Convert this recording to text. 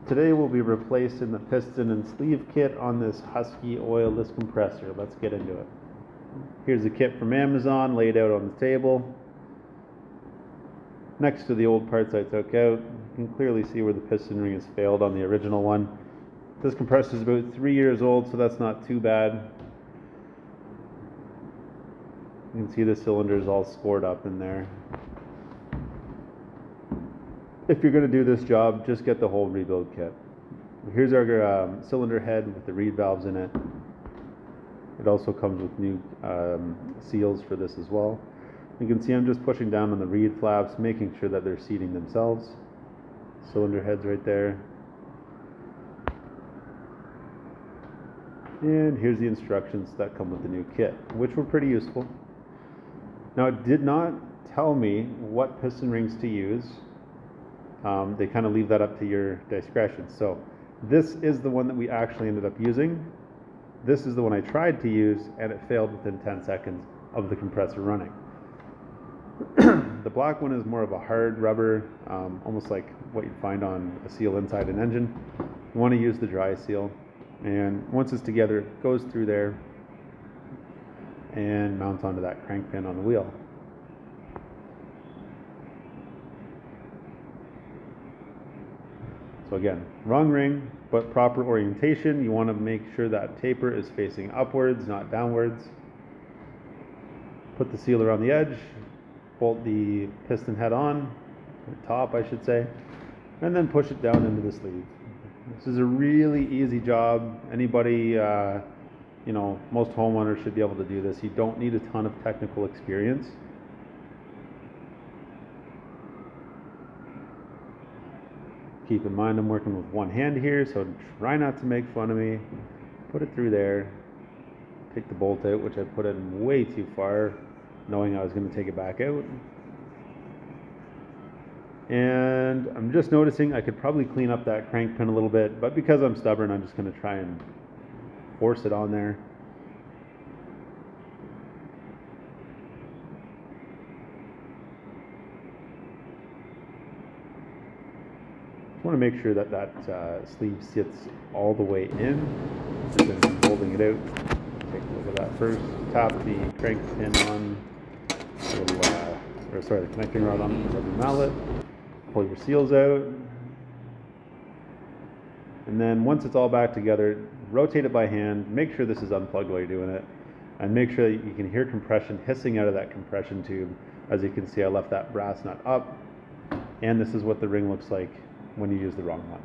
Today we'll be replacing the piston and sleeve kit on this Husky oilless compressor. Let's get into it. Here's the kit from Amazon laid out on the table. Next to the old parts I took out, you can clearly see where the piston ring has failed on the original one. This compressor is about 3 years old, so that's not too bad. You can see the cylinder is all scored up in there. If you're going to do this job, just get the whole rebuild kit. Here's our cylinder head with the reed valves in it. It also comes with new seals for this as well. You can see I'm just pushing down on the reed flaps, making sure that they're seating themselves. Cylinder heads right there. And here's the instructions that come with the new kit, which were pretty useful. Now, it did not tell me what piston rings to use. They kind of leave that up to your discretion. So this is the one that we actually ended up using. This is the one I tried to use, and it failed within 10 seconds of the compressor running. The black one is more of a hard rubber, almost like what you'd find on a seal inside an engine. You want to use the dry seal, and once it's together, it goes through there and mounts onto that crank pin on the wheel. So again, wrong ring, but proper orientation. You want to make sure that taper is facing upwards, not downwards. Put the sealer on the edge, bolt the piston head on, or top I should say, and then push it down into the sleeve. This is a really easy job. Anybody, most homeowners should be able to do this. You don't need a ton of technical experience. Keep in mind I'm working with one hand here, so try not to make fun of me. Put it through there. Take the bolt out, which I put in way too far, knowing I was going to take it back out. And I'm just noticing I could probably clean up that crank pin a little bit, but because I'm stubborn, I'm just going to try and force it on there. Just want to make sure that sleeve sits all the way in. Just been holding it out. Take a look at that first. Tap the crank pin on, the connecting rod on the rubber mallet. Pull your seals out. And then once it's all back together, rotate it by hand. Make sure this is unplugged while you're doing it. And make sure that you can hear compression hissing out of that compression tube. As you can see, I left that brass nut up. And this is what the ring looks like when you use the wrong one.